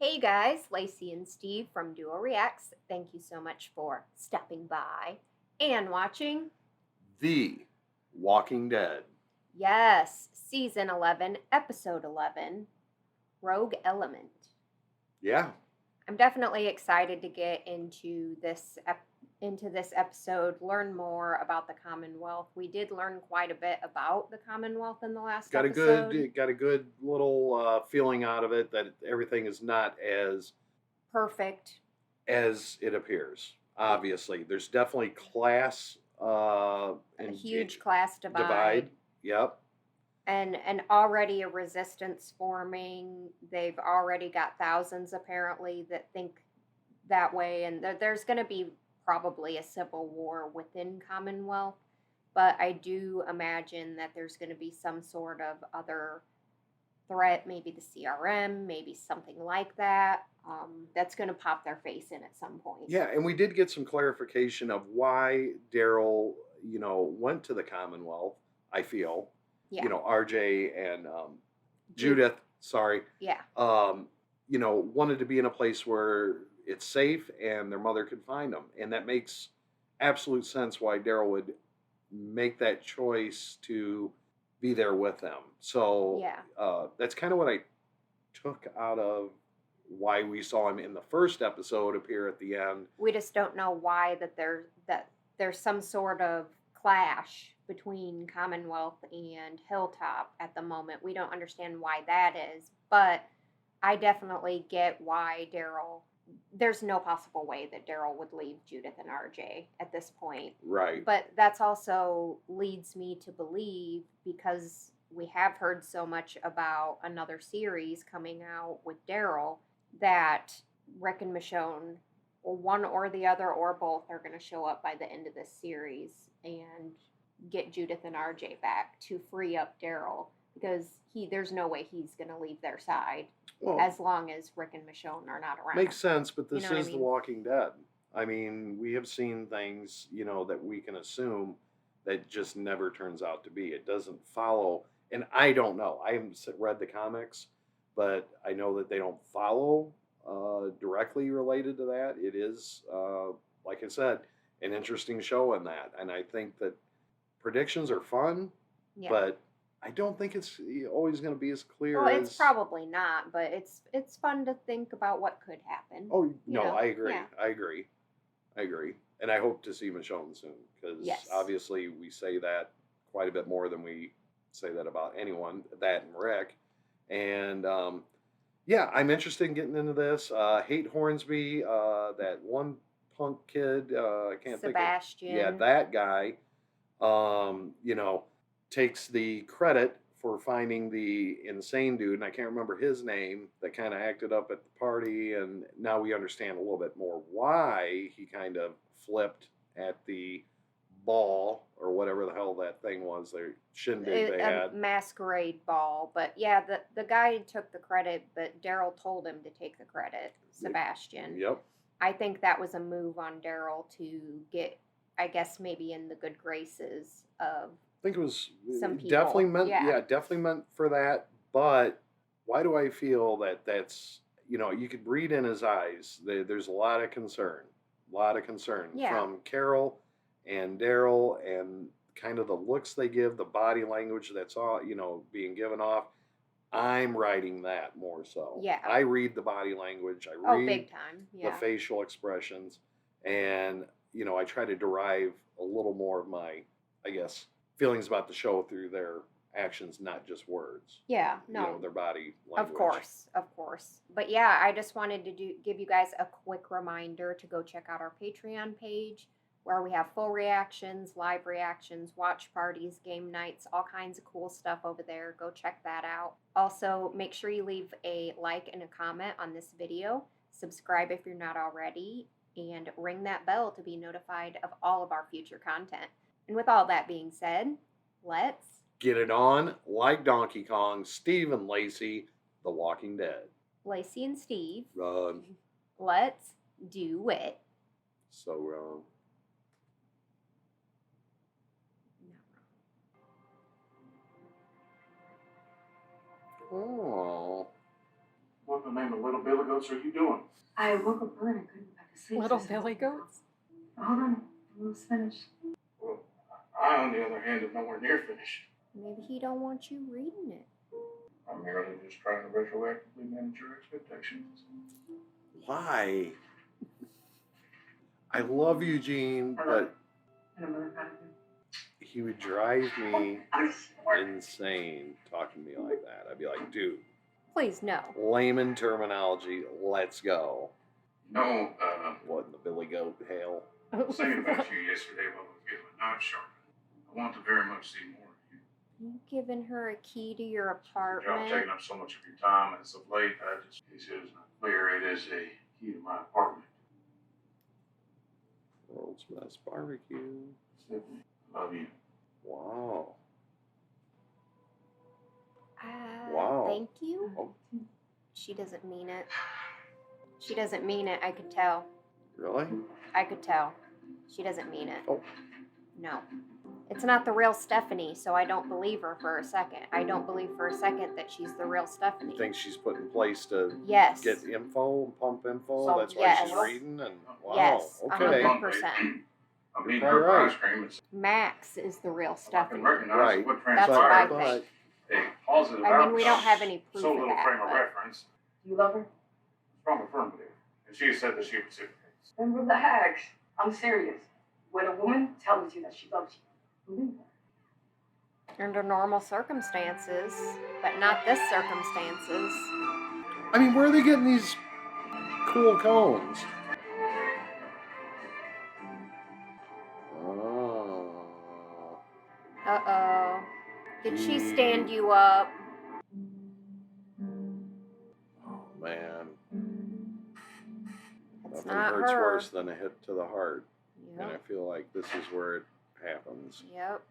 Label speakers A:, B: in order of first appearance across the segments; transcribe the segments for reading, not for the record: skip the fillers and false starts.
A: Hey guys, Lacey and Steve from Duo Reacts. Thank you so much for stopping by and watching.
B: The Walking Dead.
A: Yes, season 11, episode 11, Rogue Element.
B: Yeah,
A: I'm definitely excited to get into this episode, learn more about the Commonwealth. We did learn quite a bit about the Commonwealth in the last
B: got a
A: episode.
B: good little feeling out of it that everything is not
A: Perfect.
B: as it appears.
A: Yeah.
B: Obviously, there's definitely class
A: A
B: and
A: huge class
B: divide.
A: divide.
B: Yep.
A: And already a resistance forming. They've already got thousands apparently that think that way, and there's going to be probably a civil war within Commonwealth. But I do imagine that there's going to be some sort of other threat, maybe the CRM, maybe something like that. That's going to pop their face in at some point.
B: Yeah, and we did get some clarification of why Daryl, went to the Commonwealth. I feel,
A: Yeah.
B: RJ and Judith, sorry,
A: Yeah.
B: wanted to be in a place where it's safe and their mother could find them. And that makes absolute sense why Daryl would make that choice to be there with them. So
A: Yeah.
B: that's kind of what I took out of why we saw him in the first episode appear at the end.
A: We just don't know why that there's some sort of clash between Commonwealth and Hilltop at the moment. We don't understand why that is, but I definitely get why Daryl. There's no possible way that Daryl would leave Judith and RJ at this point.
B: Right.
A: But that's also leads me to believe, because we have heard so much about another series coming out with Daryl, that Rick and Michonne, or one or the other or both, are going to show up by the end of this series and get Judith and RJ back to free up Daryl, because there's no way he's going to leave their side
B: Well,
A: as long as Rick and Michonne are not around.
B: makes sense, but this
A: what I
B: is The
A: mean?
B: Walking Dead. I mean, we have seen things, that we can assume that just never turns out to be. It doesn't follow, and I don't know. I haven't read the comics, but I know that they don't follow directly related to that. It is, like I said, an interesting show in that, and I think that predictions are fun,
A: Yeah.
B: but I don't think it's always going to be as clear
A: Well,
B: as.
A: it's probably not, but it's fun to think about what could happen.
B: Oh no,
A: know?
B: I agree.
A: Yeah.
B: I agree. I agree, and I hope to see Michonne soon because
A: Yes.
B: obviously we say that quite a bit more than we say that about anyone. That and Rick, and yeah, I'm interested in getting into this. Hate Hornsby, that one punk kid. I can't
A: Sebastian.
B: think of. Yeah, that guy. Takes the credit for finding the insane dude, and I can't remember his name, that kind of acted up at the party, and now we understand a little bit more why he kind of flipped at the ball or whatever the hell that thing was, their shindig they
A: a
B: had.
A: masquerade ball. But yeah, the guy took the credit, but Daryl told him to take the credit. Sebastian.
B: Yep.
A: I think that was a move on Daryl to get, I guess, maybe in the good graces of
B: I think it was
A: some people.
B: definitely meant,
A: Yeah.
B: definitely meant for that. But why do I feel that that's, you could read in his eyes, there's a lot of concern,
A: Yeah.
B: from Carol and Daryl, and kind of the looks they give, the body language that's all, being given off. I'm writing that more so.
A: Yeah.
B: I read the body language. I
A: Oh,
B: read
A: big time.
B: the
A: Yeah.
B: facial expressions, and I try to derive a little more of my, I guess, feelings about the show through their actions, not just words.
A: Yeah. No.
B: Their body language.
A: Of course. But yeah, I just wanted to give you guys a quick reminder to go check out our Patreon page, where we have full reactions, live reactions, watch parties, game nights, all kinds of cool stuff over there. Go check that out. Also, make sure you leave a like and a comment on this video. Subscribe if you're not already, and ring that bell to be notified of all of our future content. And with all that being said, let's
B: get it on like Donkey Kong, Steve and Lacey, The Walking Dead.
A: Lacey and Steve.
B: Run.
A: Let's do it.
B: So wrong. Oh.
C: What in the name of little billy goats are you doing?
D: I woke up early and I couldn't get back to sleep.
A: Little
D: so I
A: billy
D: said,
A: goats.
D: Hold on, I'm almost finished.
C: Well, I, on the other hand, am nowhere near finished.
A: Maybe he don't want you reading it.
C: I'm merely just trying to retroactively manage your expectations.
B: Why? I love Eugene, but
D: And I'm really proud of you.
B: he would drive me
D: I'm sure.
B: insane talking to me like that. I'd be like, dude,
A: Please, no.
B: layman terminology, let's go.
C: No,
B: What in the Billy Goat hail?
C: I was thinking about you yesterday while I was getting my knife sharpened. I want to very much see more of you.
A: You giving her a key to your
C: The job
A: apartment?
C: taking up so much of your time, and so of late, he said it's not clear. It is a key to my apartment.
B: World's best barbecue.
C: Stephanie, I love you.
B: Wow. Wow.
A: Thank you.
B: Oh.
A: She doesn't mean it. She doesn't mean it. I could tell.
B: Really?
A: I could tell. She doesn't mean it.
B: Oh.
A: No. It's not the real Stephanie, so I don't believe her for a second. I don't believe for a second that she's the real Stephanie.
B: You think she's put in place to
A: Yes.
B: get info, pump info?
A: So,
B: That's why
A: yes.
B: she's reading? And wow.
A: Yes,
B: Okay.
A: 100%.
C: I'm eating
B: Probably
C: her
B: right.
C: ice cream. It's,
A: Max is the real
C: I can
A: Stephanie.
C: recognize
B: Right.
C: what
A: That's what I
C: transpired.
A: think.
C: A positive
A: I mean, we don't
C: outcome,
A: have any proof
C: so
A: of
C: little
A: that,
C: frame of
A: but-
C: reference.
D: You love her?
C: Strong affirmative. And she has said that she reciprocates.
D: Then relax. I'm serious. When a woman tells you that she loves you, believe her.
A: Under normal circumstances, but not this circumstances.
B: I mean, where are they getting these cool cones? Oh.
A: Uh-oh. Did she stand you up?
B: Oh, man.
A: It's
B: Nothing
A: not
B: hurts
A: her.
B: worse than a hit to the heart. And I
A: Yep.
B: feel like this is where it happens.
A: Yep.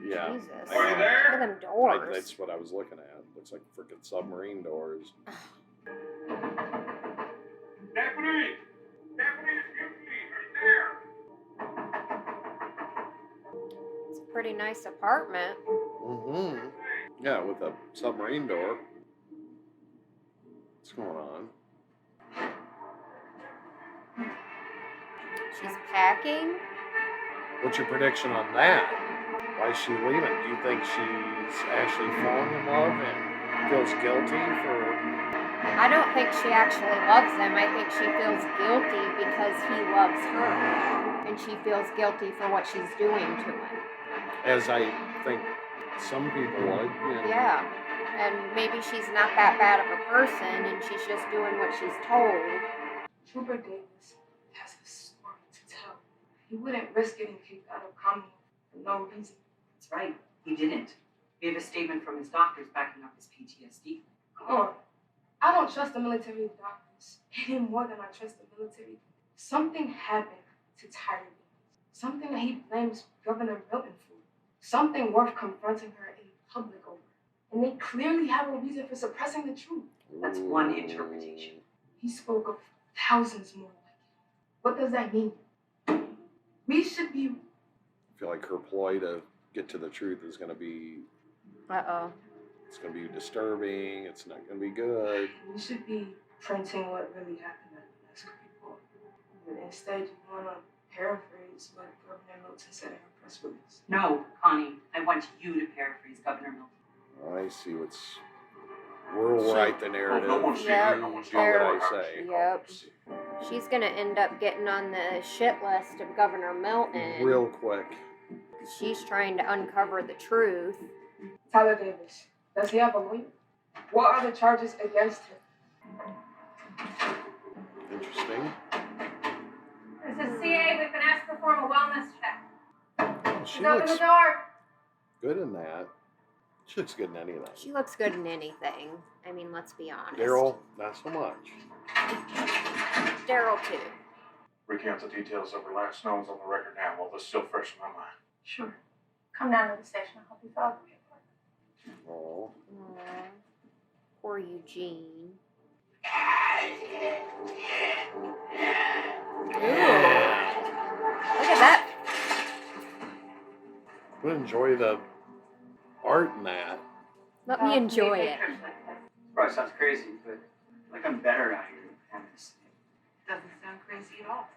B: Yeah.
A: Jesus.
C: Are you
A: Look
C: there?
A: at them doors.
B: That's what I was looking at. Looks like freaking submarine doors.
C: Stephanie! Stephanie, excuse me, are you there?
A: It's a pretty nice apartment.
B: Mm-hmm. Yeah, with a submarine door. What's going on?
A: She's packing.
B: What's your prediction on that? Why is she leaving? Do you think she's actually fallen in love and feels guilty for...
A: I don't think she actually loves him. I think she feels guilty because he loves her. And she feels guilty for what she's doing to him.
B: As I think some people would. And
A: Yeah. And maybe she's not that bad of a person and she's just doing what she's told.
D: Trooper Davis has a story to tell. He wouldn't risk getting kicked out of Commonwealth for no reason.
E: That's right. He didn't. We have a statement from his doctors backing up his PTSD.
D: Come on. I don't trust the military doctors any more than I trust the military. Something happened to Tyler Davis. Something that he blames Governor Milton for. Something worth confronting her in public over. And they clearly have a reason for suppressing the truth.
E: That's one interpretation.
D: He spoke of thousands more like him. What does that mean? We should be.
B: I feel like her ploy to get to the truth is going to be...
A: Uh-oh.
B: It's going to be disturbing. It's not going to be good.
D: We should be printing what really happened at the Nesca report. But instead, you want to paraphrase what Governor Milton said in her press release.
E: No, Connie, I want you to paraphrase Governor Milton.
B: I see what's... We'll write the narrative.
C: No one's
A: Yep.
C: here, no one's
B: Do what I
C: here.
B: say.
A: Yep. She's gonna end up getting on the shit list of Governor Milton.
B: Real quick.
A: She's trying to uncover the truth.
D: Tyler Davis, does he have a lawyer? What are the charges against him?
B: Interesting.
F: This is CA. We've been asked to perform a wellness check.
B: Oh, she
F: She's open
B: looks
F: the door.
B: good in that. She looks good in anything.
A: She looks good in anything. I mean, let's be honest.
B: Daryl, not so much.
A: Daryl too.
C: Recount the details of her last knows on the record now while this still fresh in my mind.
D: Sure.
F: Come down to the station. I'll help you fill out the paperwork.
B: Oh.
A: Aw, poor Eugene. Ooh. Look at that.
B: I'm gonna enjoy the art in that.
A: Let me enjoy it.
G: Probably sounds crazy, but like I'm better out here than this.
E: Doesn't sound crazy at all.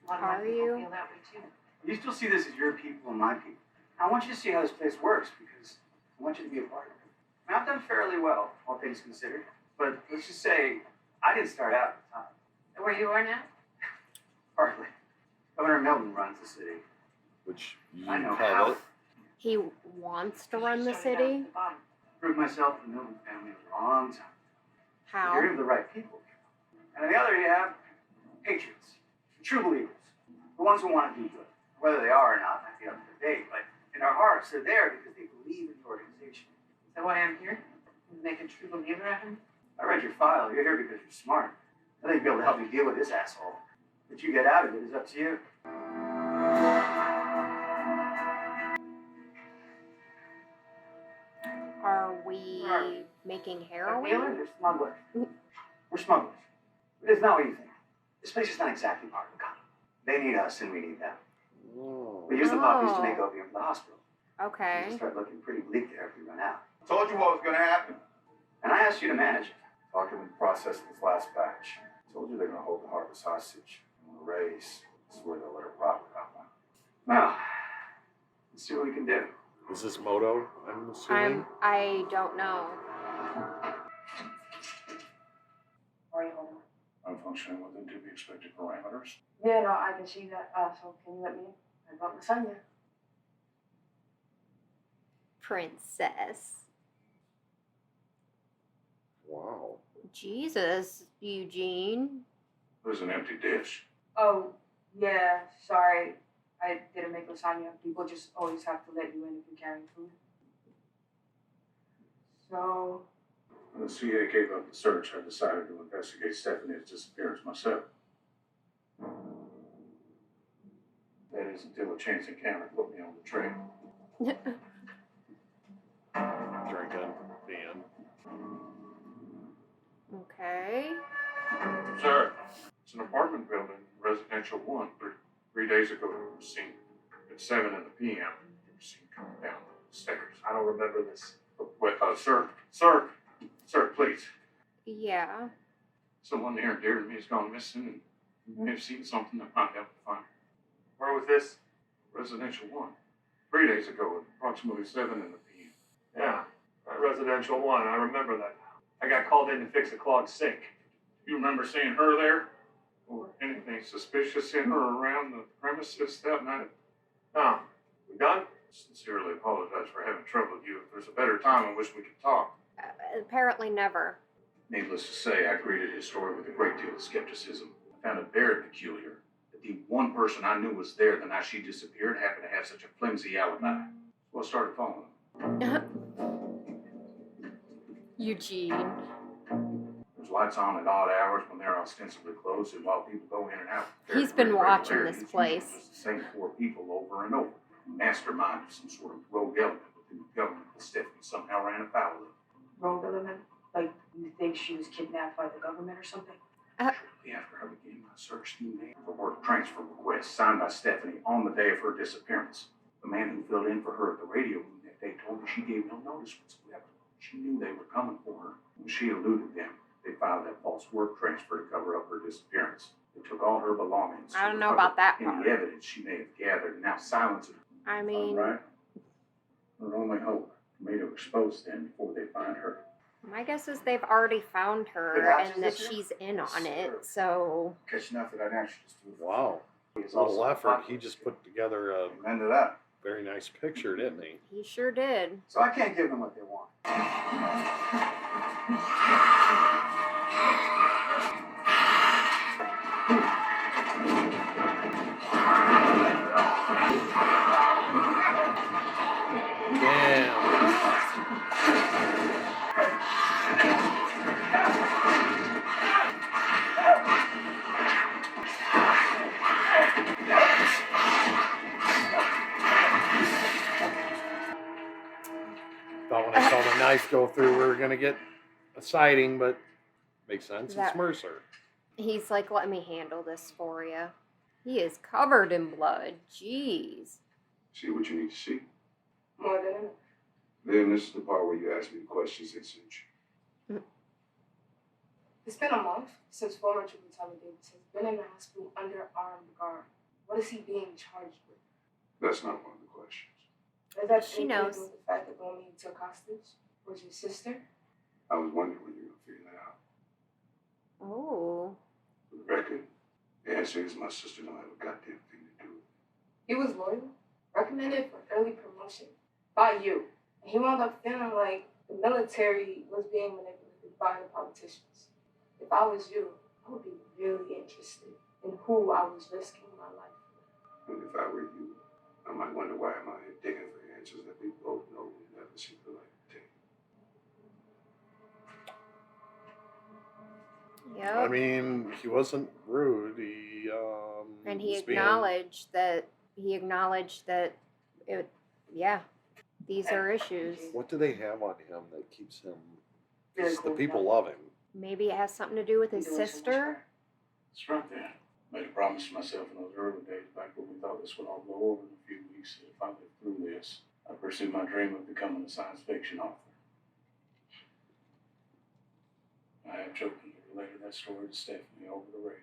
E: A lot of
A: Are
E: my people
A: you?
E: feel that way too.
G: You still see this as your people and my people. I want you to see how this place works because I want you to be a part of it. I mean, I've done fairly well, all things considered. But let's just say I didn't start out at the top.
E: Where you are now?
G: Hardly. Governor Milton runs the city.
B: Which you
G: I know how.
B: covet.
A: He wants to run the
E: Started out
A: city.
E: at the bottom.
G: Proved myself in the Milton family a long time. But
A: How?
G: you're the right people. And on the other, you have patriots, true believers, the ones who want to do good. Whether they are or not might be up to debate, but in their hearts, they're there because they believe in the organization.
E: Is that why I'm here? To make a true believer of him?
G: I read your file. You're here because you're smart. I think you'll be able to help me deal with this asshole. What you get out of it is up to you.
A: Are we
G: Where are we?
A: making
G: Dealers
A: heroin?
G: or smugglers? We're smugglers. But it's not what you think. This place is not exactly part of the company. They need us and we need them.
B: Oh.
G: We use the puppies to
A: Oh.
G: make opium for the hospital.
A: Okay.
G: It'll start looking pretty bleak there if we run out.
H: Told you what was gonna happen.
G: And I asked you to manage it.
H: Talking with the process of this last batch. Told you they're gonna hold the harvest hostage. And when the raise, this is where they'll let her profit out on.
G: Well, let's see what we can do.
B: Is this Moto, I'm assuming?
A: I don't know.
D: Are you home?
C: I'm functioning within to be expected parameters.
D: Yeah, no, I can see that. So can you let me in? I brought lasagna.
A: Princess.
B: Wow.
A: Jesus, Eugene.
C: There's an empty dish.
D: Oh, yeah, sorry. I didn't make lasagna. People just always have to let you in if you're carrying food. So,
C: When the CA gave up the search, I decided to investigate Stephanie's disappearance myself. That is until a chance encounter put me on the trail.
B: Drinking. Dan.
A: Okay.
C: Sir, it's an apartment building, residential one. 3 days ago, it was seen at 7 in the p.m. It was seen coming down the stairs. I don't remember this. Sir, please.
A: Yeah.
C: Someone near and dear to me has gone missing, and you may have seen something that might help to find her.
H: Where was this?
C: Residential one. 3 days ago, at approximately 7 in the p.m.
H: Yeah, residential one. I remember that now. I got called in to fix a clogged sink.
C: You remember seeing her there? Or anything suspicious in or around the premises that night?
H: No. We done?
C: Sincerely apologize for having troubled you. If there's a better time, I wish we could talk.
A: Apparently never.
C: Needless to say, I greeted his story with a great deal of skepticism. I found it very peculiar that the one person I knew was there the night she disappeared happened to have such a flimsy alibi. So I started following him.
A: Eugene.
C: There's lights on at odd hours when they're ostensibly closed, and while people go in and out.
A: He's been
C: very
A: watching
C: regularly,
A: this
C: it's usually
A: place.
C: just the same 4 people over and over. A mastermind of some sort of rogue element within the government that Stephanie somehow ran afoul of.
D: rogue element? Like, you think she was kidnapped by the government or something?
C: Shortly after I began my search, the name of a work transfer request signed by Stephanie on the day of her disappearance. The man who filled in for her at the radio room that day told me she gave no notice whatsoever. She knew they were coming for her. When she eluded them, they filed that false work transfer to cover up her disappearance. They took all her belongings.
A: I don't
C: to
A: know
C: recover
A: about that
C: any
A: part.
C: evidence she may have gathered and now silenced her.
A: I mean,
C: All right. Her only hope for me to expose them before they find her.
A: my guess is they've already found her
G: Good options
A: and that
G: this year?
A: she's in on
C: Sure.
A: it, so.
H: Catching up that I'd actually just do.
B: Wow.
G: It's
B: Little
G: also
B: effort.
G: popular.
B: He just put together a
H: Amen to that.
B: very nice picture, didn't he?
A: He sure did.
G: So I can't give them what they want.
B: Damn. Thought when I saw the knife go through, we were gonna get a sighting, but makes sense.
A: That-
B: It's Mercer.
A: He's like, let me handle this for you. He is covered in blood. Jeez.
C: See what you need to see.
D: More than enough.
H: Then this is the part where you ask me the questions that suit you.
D: It's been a month since former Trooper Tyler Davis has been in the hospital under armed guard. What is he being charged with?
H: That's not one of the questions.
D: Does that
A: She
D: anything to
A: knows.
D: do with the fact that the woman he took hostage was your sister?
H: I was wondering when you were going to figure that out.
A: Oh.
H: For the record, the answer is my sister don't have a goddamn thing to do with it.
D: He was loyal, recommended for early promotion by you. And he wound up feeling like the military was being manipulated by the politicians. If I was you, I would be really interested in who I was risking my life for.
H: And if I were you, I might wonder why am I here digging for answers that we both know we never seem to like to take.
A: Yep.
B: I mean, he wasn't rude. He
A: and he
B: was being-
A: acknowledged that it. Yeah, these are issues.
B: What do they have on him that keeps him?
E: Really
B: 'Cause the
E: cool
B: people
E: guy.
B: love him.
A: Maybe it has something to do with his
E: Doing so much
A: sister.
E: better.
C: It's right there. Made a promise to myself in those early days back when we thought this would all blow over in a few weeks. That if I lived through this, I'd pursue my dream of becoming a science fiction author. I have jokingly related that story to Stephanie over the radio.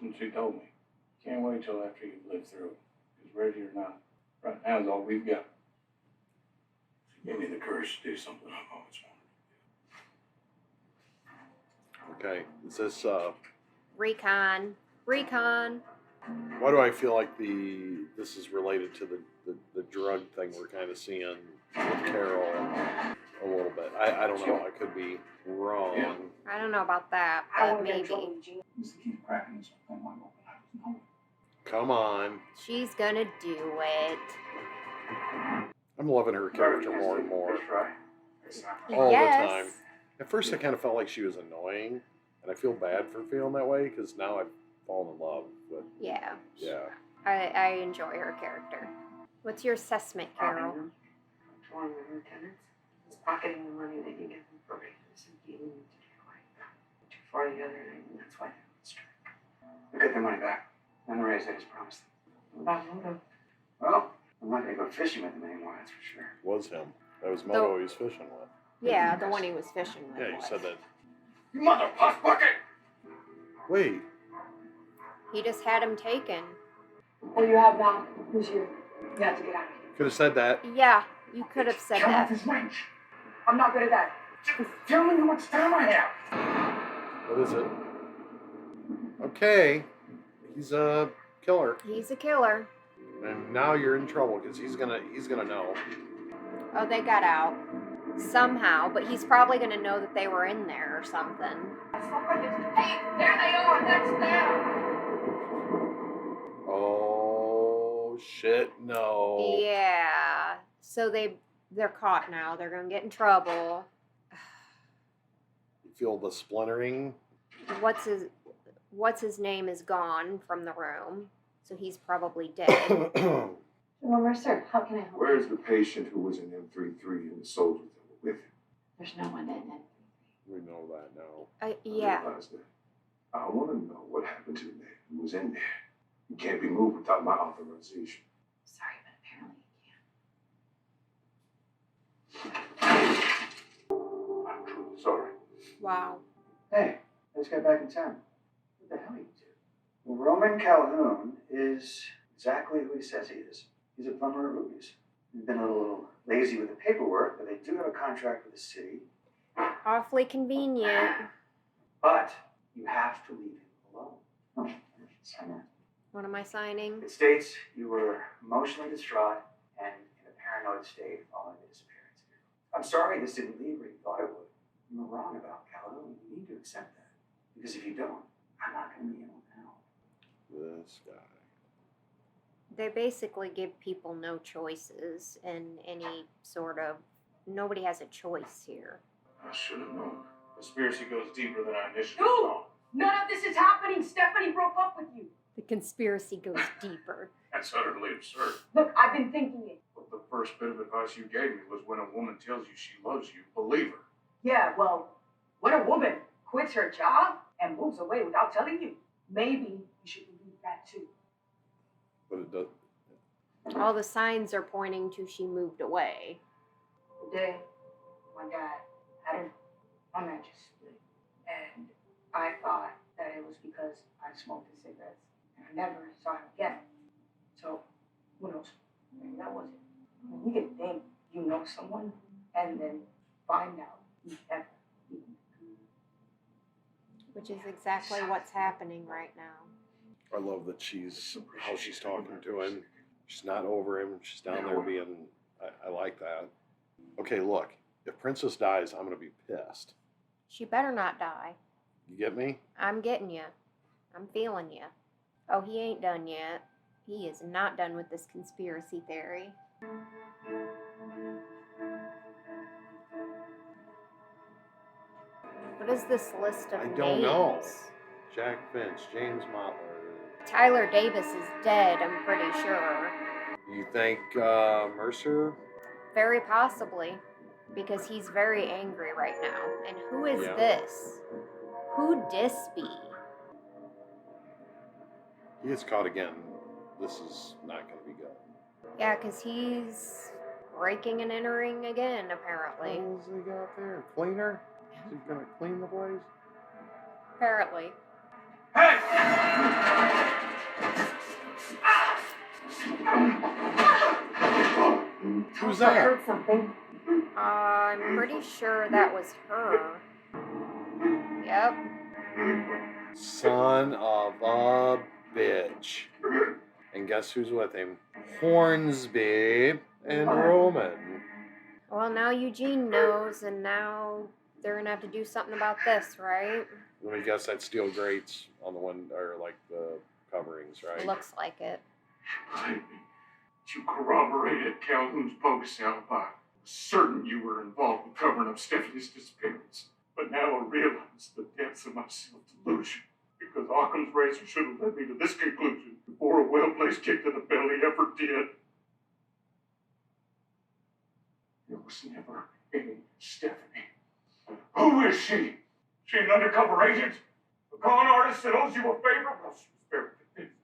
C: And she told me, can't wait till after you've lived through it. Because ready or not, right now is all we've got. She gave me the courage to do something I've always wanted.
B: Okay, is this
A: Recon.
B: why do I feel like this is related to the drug thing we're kind of seeing with Carol a little bit? I don't know. I could be wrong.
C: Yeah.
A: I don't know about that,
D: I
A: but
D: won't get in
A: maybe
D: trouble with Gina.
C: Just to keep cracking this whole thing wide open. I was knowing.
B: Come on.
A: she's gonna do it.
B: I'm loving her character more and more
G: Fish fry.
B: all
A: Yes.
B: the time. At first, I kind of felt like she was annoying, and I feel bad for feeling that way because now I've fallen in love with.
A: Yeah,
B: Yeah.
A: I enjoy her character. What's your assessment,
E: Robbing
A: Carol?
E: them, controlling the lieutenants, just pocketing the money that you give them for raises and getting them to get away. Too far the other end, and that's why they're on strike.
G: We'll get their money back. And the raise I just promised them.
E: What about Moto?
G: Well, I'm not going to go fishing with them anymore, that's for sure.
B: Was him. That was Moto he was fishing with.
A: Yeah, the one he was fishing with.
B: Yeah, you
A: was.
B: said that.
G: You mother puss bucket!
B: Wait.
A: He just had him taken.
D: All you have now is you. You have to get out of here.
B: Could have said that.
A: Yeah, you could have said
C: Come off
A: that.
C: his range.
D: I'm not good at that.
C: Just tell me how much time I have.
B: What is it? Okay. He's a killer.
A: He's a killer.
B: And now you're in trouble because he's gonna know.
A: Oh, they got out somehow, but he's probably gonna know that they were in there or something.
F: Hey, there they are. That's them.
B: Oh shit, no.
A: Yeah. So they're caught now. They're gonna get in trouble.
B: You feel the splintering?
A: What's his name is gone from the room, so he's probably dead.
I: Well, sir, how can I help?
H: Where's the patient who was in M33 and the soldiers that were with him?
I: There's no one in it.
B: We know that now.
H: I
A: Yeah.
H: realize that. I want to know what happened to the man who was in there. He can't be moved without my authorization.
I: Sorry, but apparently you
H: I'm truly sorry.
A: Wow.
G: Hey, I just got back in town. What the hell are you two? Well, Roman Calhoun is exactly who he says he is. He's a plumber at Ruby's. He's been a little lazy with the paperwork, but they do have a contract with the city.
A: Awfully convenient.
G: But you have to leave him alone. Oh, sign that.
A: What am I signing?
G: It states you were emotionally distraught and in a paranoid state following the disappearance. I'm sorry this didn't lead where you thought it would. You were wrong about Calhoun. You need to accept that. Because if you don't, I'm not going to be able to help.
B: This guy.
A: They basically give people no choices in any sort of. Nobody has a choice here.
C: I should have known. Conspiracy goes deeper than I initially
F: Dude!
C: thought.
F: None of this is happening. Stephanie broke up with you.
A: The conspiracy goes deeper.
C: That's utterly absurd.
F: Look, I've been thinking it.
C: But the first bit of advice you gave me was when a woman tells you she loves you, believe her.
F: Yeah, well, when a woman quits her job and moves away without telling you, maybe you should believe that too.
B: But it does.
A: All the signs are pointing to she moved away.
F: day, my dad had enough. My mattress split. And I thought that it was because I smoked his cigarettes. And I never saw him again. So, who knows? Maybe that was it. I mean, you can think you know someone and then find out you never even.
A: Which is exactly what's happening right now.
B: I love that how she's talking to him. She's not over him. She's down there being, I like that. Okay, look, if Princess dies, I'm going to be pissed.
A: She better not die.
B: You get me?
A: I'm getting you. I'm feeling you. Oh, he ain't done yet. He is not done with this conspiracy theory. What is this list of
B: I
A: names?
B: don't know. Jack Finch, James Mottler.
A: Tyler Davis is dead, I'm pretty sure.
B: You think Mercer?
A: Very possibly. Because he's very angry right now. And who is
B: Yeah.
A: this? Who dis be?
B: He gets caught again. This is not going to be good.
A: Yeah, because he's breaking and entering again, apparently.
B: What has he got there? Cleaner? Is he going to clean the place?
A: Apparently.
C: Hey!
B: Who's
F: I
B: that?
F: heard something.
A: I'm pretty sure that was her. Yep.
B: Son of a bitch. And guess who's with him? Hornsby and Roman.
A: Well, now Eugene knows, and now they're gonna have to do something about this, right?
B: Let me guess, that's steel grates on the one, or like the coverings, right?
A: Looks like it.
C: Believe me, you corroborated Calhoun's bogus alibi. Certain you were involved in covering up Stephanie's disappearance. But now I realize the depths of my self-delusion. Because Occam's razor should have led me to this conclusion before a well-placed kick to the belly ever did. There was never any Stephanie. Who is she? She an undercover agent? A con artist that owes you a favor? Well, she was very convincing.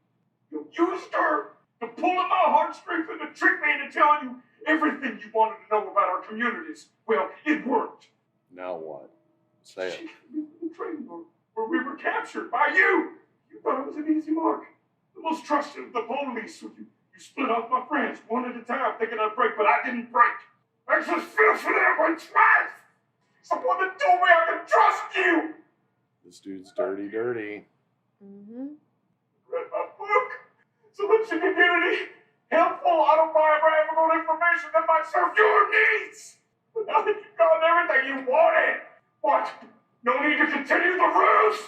C: You used her to pull at my heartstrings and to trick me into telling you everything you wanted to know about our communities. Well, it worked.
B: Now what? Say it.
C: She took me to the train where we were captured by you. You thought it was an easy mark. The most trusted of the police. So you split off my friends one at a time, thinking I'd break, but I didn't break. I just fell for that one twice. Someone that told me I could trust you.
B: This dude's dirty.
A: Mm-hmm.
C: Read my book so that you can get any helpful autobiographical information that might serve your needs. But now that you've gotten everything you wanted, what? No need to continue the ruse?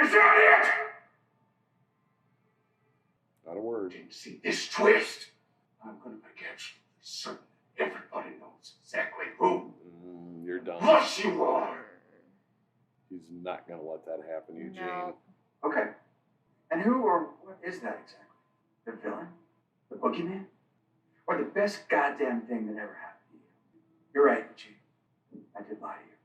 C: Is that it?
B: Not a word.
C: Didn't see this twist. I'm gonna make absolutely certain everybody knows exactly who.
B: You're done.
C: Plus you are.
B: He's not going to let that happen, Eugene.
A: No.
G: Okay. And who or what is that exactly? The villain? The boogeyman? Or the best goddamn thing that ever happened to you? You're right, Eugene. I did lie to you.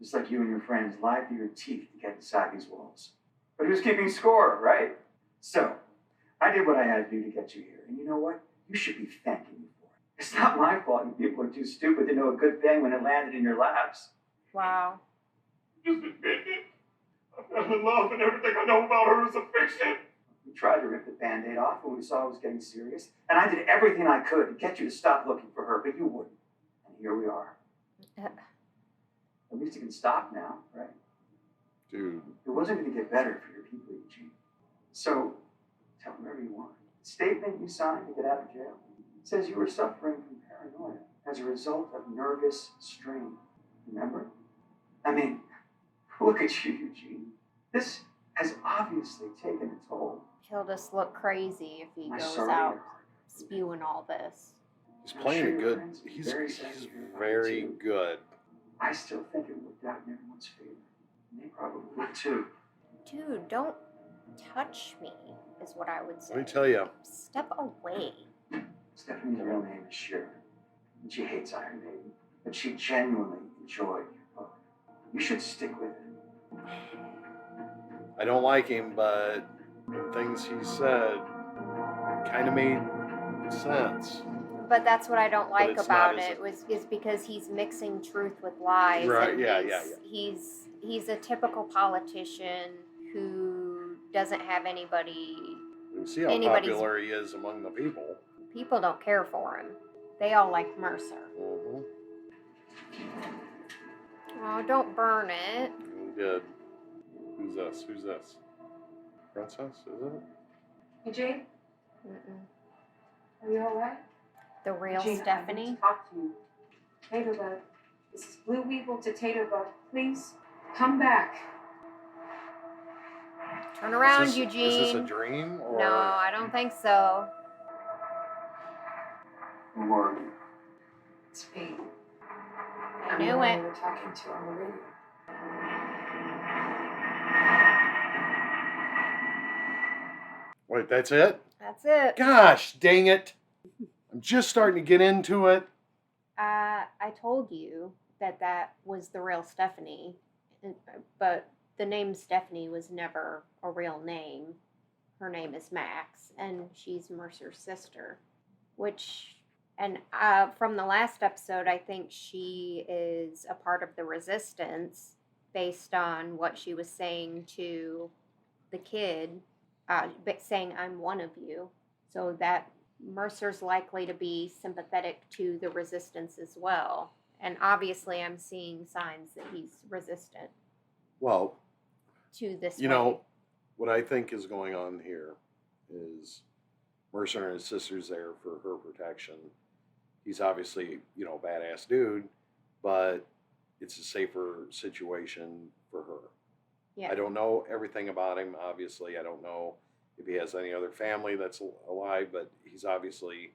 G: Just like you and your friends lied through your teeth to get inside these walls. But who's keeping score, right? So, I did what I had to do to get you here. And you know what? You should be thanking me for it. It's not my fault you people are too stupid to know a good thing when it landed in your laps.
A: Wow.
C: Just admit it. I fell in love and everything I know about her is a fiction.
G: We tried to rip the Band-Aid off when we saw it was getting serious. And I did everything I could to get you to stop looking for her, but you wouldn't. And here we are. At least it can stop now, right?
B: Dude.
G: It wasn't going to get better for your people, Eugene. So, tell them whatever you want. The statement you signed to get out of jail says you were suffering from paranoia as a result of nervous strain. Remember? I mean, look at you, Eugene. This has obviously taken a toll.
A: He'll just look crazy if he
G: I'm
A: goes
G: sorry
A: out
G: your heart.
A: spewing all this.
B: He's
G: I'm
B: playing
G: sure
B: a
G: your
B: good.
G: friends are
B: He's
G: very sad to hear about it,
B: very
G: too.
B: good.
G: I still think it worked out in everyone's favor. And they probably would too.
A: Dude, don't touch me, is what I would say.
B: Let me tell you.
A: Step away.
G: Stephanie's real name is Sharon. And she hates Iron Maiden. But she genuinely enjoyed your book. You should stick with it.
B: I don't like him, but things he said kind of made sense.
A: But that's what I don't like
B: it's not
A: about
B: as
A: it is because he's mixing truth with lies.
B: Right,
A: And
B: yeah,
A: he's a typical politician who doesn't have anybody.
B: You see how
A: Anybody's-
B: popular he is among the people.
A: People don't care for him. They all like Mercer.
B: Mm-hmm.
A: Oh, don't burn it.
B: He did. Who's this? Who's this? Princess, is it?
D: Hey, Jade,
A: Mm-mm.
D: are you alright?
A: The real
D: Jade, I need
A: Stephanie.
D: to talk to you. Taterbug, this is Blue Weevil to Taterbug. Please, come back.
A: Turn around,
B: Is
A: Eugene.
B: this a dream? Or...
A: No, I don't think so.
C: Who are you?
E: It's me.
A: I
E: I'm
A: knew
E: the one
A: it.
E: you were talking to on the radio.
B: Wait, that's it?
A: That's it.
B: Gosh, dang it. I'm just starting to get into it.
A: I told you that was the real Stephanie, but the name Stephanie was never a real name. Her name is Max, and she's Mercer's sister. From the last episode, I think she is a part of the Resistance based on what she was saying to the kid, saying, "I'm one of you." So that Mercer's likely to be sympathetic to the Resistance as well. And obviously, I'm seeing signs that he's resistant
B: Well,
A: to this.
B: you
A: way.
B: know, what I think is going on here is Mercer and his sister's there for her protection. He's obviously, a badass dude, but it's a safer situation for her.
A: Yeah.
B: I don't know everything about him, obviously. I don't know if he has any other family that's alive, but he's obviously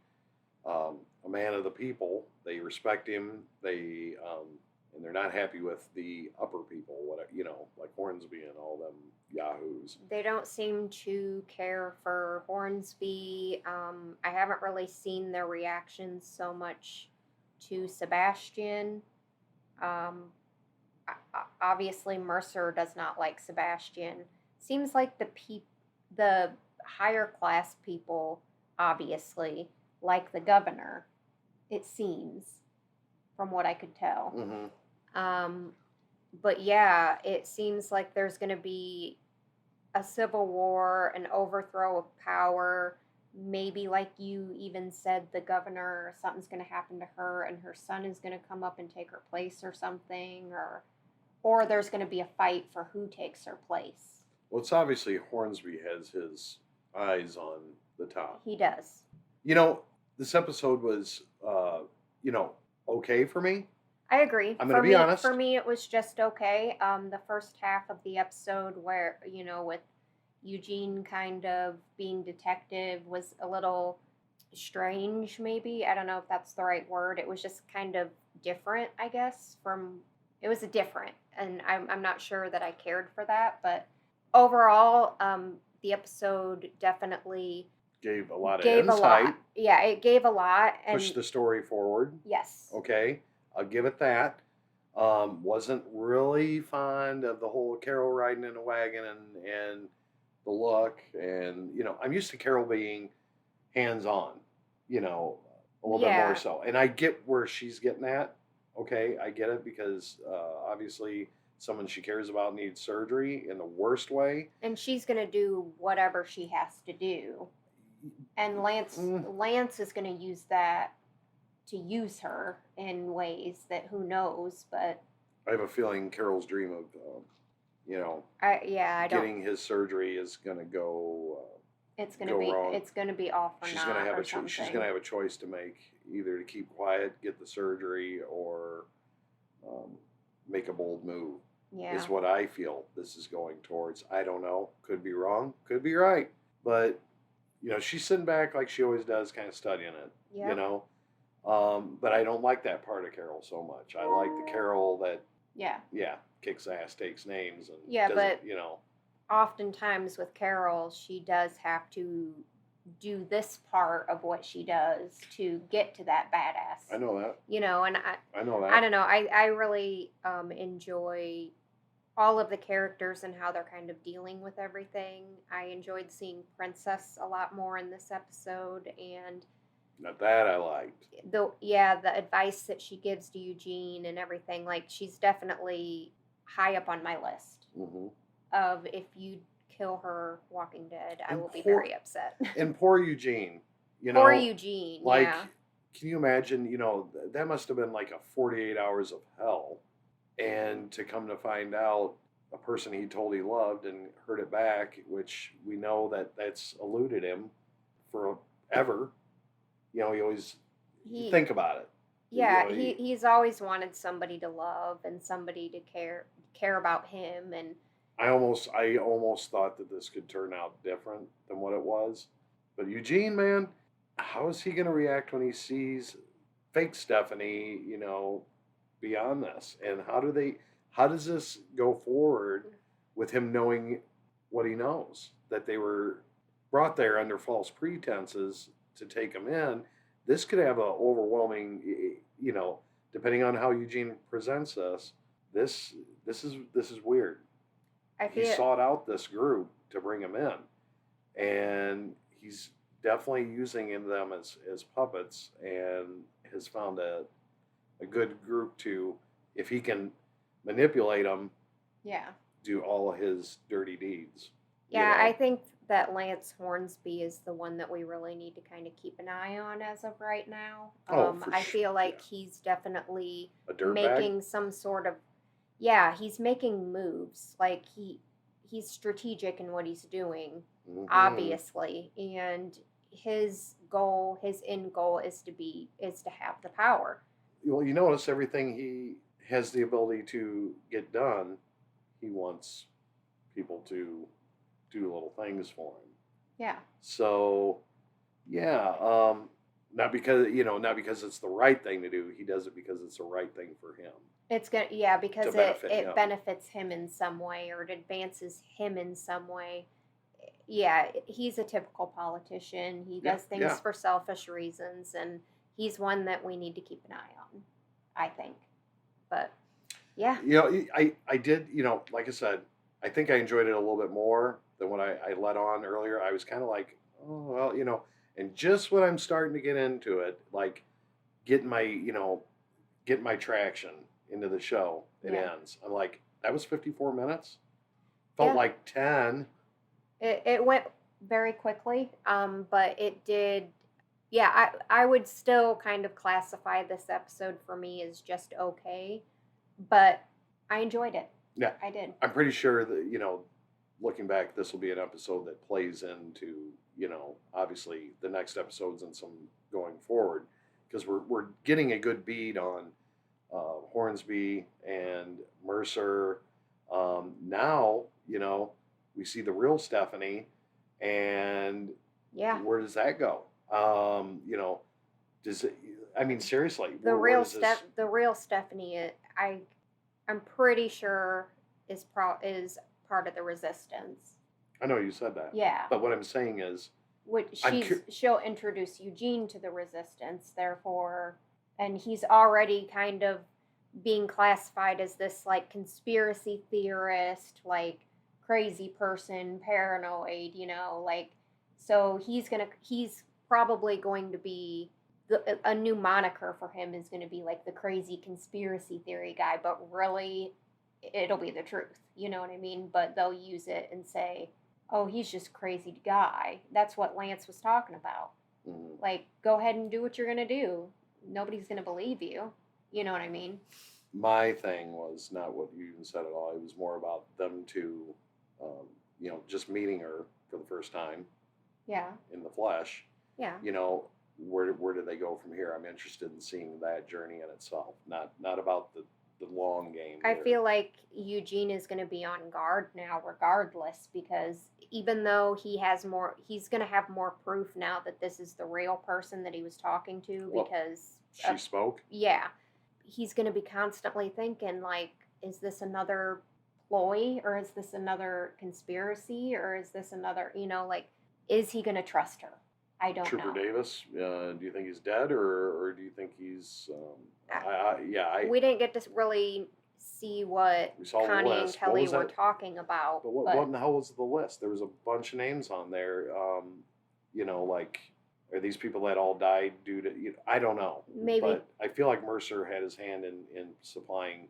B: a man of the people. They respect him. And they're not happy with the upper people, like Hornsby and all them yahoos.
A: They don't seem to care for Hornsby. I haven't really seen their reactions so much to Sebastian. Obviously, Mercer does not like Sebastian. Seems like the higher class people, obviously, like the governor. It seems, from what I could tell.
B: Mm-hmm.
A: But yeah, it seems like there's going to be a civil war, an overthrow of power. Maybe, like you even said, the governor, something's going to happen to her, and her son is going to come up and take her place or something, or there's going to be a fight for who takes her place.
B: Well, it's obviously Hornsby has his eyes on the top.
A: He does.
B: This episode was, okay for me.
A: I agree.
B: I'm going to be honest.
A: For me, it was just okay. The first half of the episode where, with Eugene kind of being detective was a little strange, maybe. I don't know if that's the right word. It was just kind of different, I guess. It was different, and I'm not sure that I cared for that. But overall, the episode definitely
B: Gave a lot of
A: gave
B: insight.
A: a lot. Yeah, it gave a lot. And
B: Pushed the story forward.
A: yes.
B: Okay, I'll give it that. Wasn't really fond of the whole Carol riding in a wagon and the look. And, I'm used to Carol being hands-on, a little bit more so. And I get where she's getting at. Okay, I get it because obviously someone she cares about needs surgery in the worst way.
A: And she's going to do whatever she has to do. And Lance is going to use that to use her in ways that who knows, but
B: I have a feeling Carol's dream of,
A: I don't.
B: getting his surgery is going to go.
A: It's
B: go wrong.
A: It's going to be off or
B: She's
A: not.
B: going to have
A: or something.
B: she's going to have a choice to make, either to keep quiet, get the surgery, or make a bold move.
A: Yeah.
B: Is what I feel this is going towards. I don't know. Could be wrong. Could be right. But she's sitting back like she always does, kind of studying it.
A: Yeah.
B: But I don't like that part of Carol so much. I like the Carol that
A: Yeah.
B: kicks ass, takes names, and
A: Yeah,
B: doesn't,
A: but oftentimes with Carol, she does have to do this part of what she does to get to that badass.
B: I know that.
A: And
B: I know that.
A: I don't know. I really enjoy all of the characters and how they're kind of dealing with everything. I enjoyed seeing Princess a lot more in this episode, and
B: Now that I liked.
A: the advice that she gives to Eugene and everything, like she's definitely high up on my list
B: Hmm.
A: of if you kill her Walking Dead, I
B: And
A: will be
B: poor-
A: very upset.
B: And poor Eugene, you know,
A: Poor Eugene,
B: like,
A: yeah.
B: can you imagine? You know, that must have been like a 48 hours of hell, and to come to find out a person he told he loved and heard it back, which we know that's eluded him forever. You know, he always
A: He
B: think about it.
A: Yeah,
B: You know,
A: he's always wanted somebody to love and somebody to care about him, and
B: I almost thought that this could turn out different than what it was. But Eugene, man, how is he going to react when he sees fake Stephanie, you know, beyond this? And how does this go forward with him knowing what he knows, that they were brought there under false pretenses to take him in? This could have a overwhelming, you know, depending on how Eugene presents this is weird.
A: I
B: He
A: feel
B: sought out this group to bring him in, and he's definitely using them as puppets, and has found a good group to, if he can manipulate them,
A: yeah.
B: do all of his dirty deeds. you
A: Yeah,
B: know?
A: I think that Lance Hornsby is the one that we really need to kind of keep an eye on as of right now.
B: Oh, for
A: I
B: sure,
A: feel like
B: yeah.
A: he's definitely
B: A dirtbag.
A: making some sort of, yeah, he's making moves. Like he's strategic in what he's doing,
B: Mhm.
A: obviously, and his end goal is to have the power.
B: Well, you notice everything he has the ability to get done, he wants people to do little things for him.
A: Yeah.
B: So, yeah, not because it's the right thing to do. He does it because it's the right thing for him.
A: Because
B: To benefit him.
A: it benefits him in some way, or it advances him in some way. Yeah, he's a typical politician. He does things
B: yeah.
A: for selfish reasons, and he's one that we need to keep an eye on, I think. But yeah,
B: You know, I did, you know, like I said, I think I enjoyed it a little bit more than what I let on earlier. I was kind of like, oh, well, you know, and just when I'm starting to get into it, like getting my traction into the show, it
A: Yeah.
B: ends. I'm like, that was 54 minutes? Felt
A: Yeah.
B: like 10.
A: it went very quickly, but it did. Yeah, I would still kind of classify this episode for me as just okay, but I enjoyed it.
B: Yeah.
A: I did.
B: I'm pretty sure that, you know, looking back, this will be an episode that plays into, you know, obviously the next episodes and some going forward, because we're getting a good beat on Hornsby and Mercer. Now, you know, we see the real Stephanie, and
A: Yeah.
B: where does that go? You know, does it? I mean, seriously,
A: The
B: where
A: real
B: does this-
A: the real Stephanie, I'm pretty sure is part of the resistance.
B: I know you said that.
A: Yeah.
B: But what I'm saying is,
A: Which she'll introduce Eugene to the resistance, therefore, and he's already kind of being classified as this like conspiracy theorist, like crazy person, paranoid, you know, like, so he's probably going to be a new moniker for him is going to be like the crazy conspiracy theory guy, but really it'll be the truth, you know what I mean? But they'll use it and say, oh, he's just a crazy guy. That's what Lance was talking about.
B: Mhm.
A: Like, go ahead and do what you're going to do. Nobody's going to believe you. You know what I mean?
B: my thing was not what you even said at all. It was more about them two, you know, just meeting her for the first time
A: Yeah.
B: in the flesh.
A: Yeah.
B: You know, where do they go from here? I'm interested in seeing that journey in itself, not about the long game.
A: I
B: here.
A: feel like Eugene is going to be on guard now, regardless, because even though he's going to have more proof now that this is the real person that he was talking to,
B: Well,
A: because
B: she spoke.
A: yeah, he's going to be constantly thinking like, is this another ploy, or is this another conspiracy, or is this another, you know, like, is he going to trust her? I don't
B: Trooper
A: know.
B: Davis. Do you think he's dead, or do you think he's?
A: We didn't get to really see what
B: We saw the
A: Connie and
B: list. What
A: Kelly
B: was
A: were
B: that?
A: talking about.
B: But what in the hell was the list? There was a bunch of names on there. You know, like Are these people that all died due to, I don't know.
A: Maybe.
B: But I feel like Mercer had his hand in supplying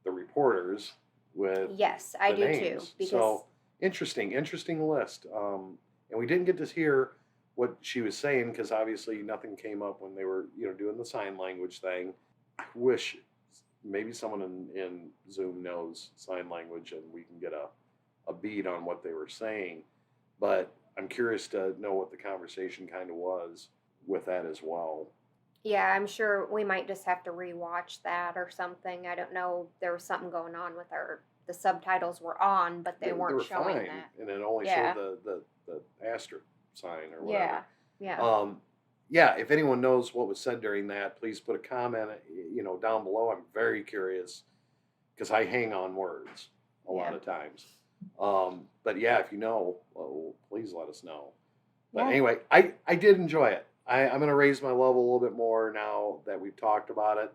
B: the reporters with
A: Yes, I
B: the
A: do
B: names.
A: too. Because
B: So interesting list. And we didn't get to hear what she was saying because obviously nothing came up when they were, doing the sign language thing. I wish maybe someone in Zoom knows sign language and we can get a beat on what they were saying. But I'm curious to know what the conversation kind of was with that as well.
A: yeah, I'm sure we might just have to rewatch that or something. I don't know. There was something going on with the subtitles were on, but they weren't
B: were
A: showing
B: fine,
A: that.
B: and it only
A: Yeah.
B: showed the asterisk sign or whatever.
A: Yeah.
B: Yeah, if anyone knows what was said during that, please put a comment, down below. I'm very curious because I hang on words a lot
A: Yeah.
B: of times. But yeah, if you know, well, please let us know. But
A: Yeah.
B: anyway, I did enjoy it. I'm going to raise my level a little bit more now that we've talked about it.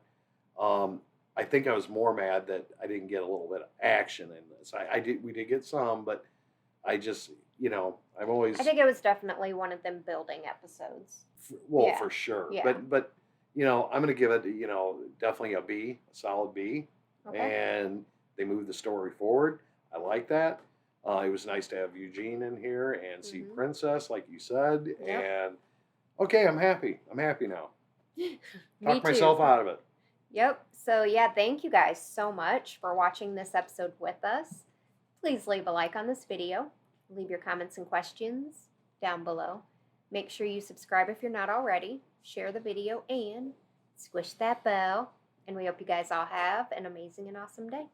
B: I think I was more mad that I didn't get a little bit of action in this. We did get some, but I just, I'm always
A: I think it was definitely one of them building episodes. Yeah.
B: for sure.
A: Yeah.
B: But I'm going to give it, definitely a B, a solid B.
A: Okay.
B: And they moved the story forward. I like that. It was nice to have Eugene in here and see
A: Mhm.
B: Princess, like you said.
A: Yep.
B: And okay, I'm happy. I'm happy now.
A: Me
B: Talked
A: too.
B: myself out of it.
A: Yep. So, yeah, thank you guys so much for watching this episode with us. Please leave a like on this video. Leave your comments and questions down below. Make sure you subscribe if you're not already. Share the video and squish that bell. And we hope you guys all have an amazing and awesome day.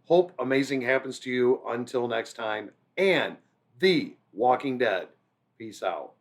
B: Hope amazing happens to you until next time. And The Walking Dead. Peace out.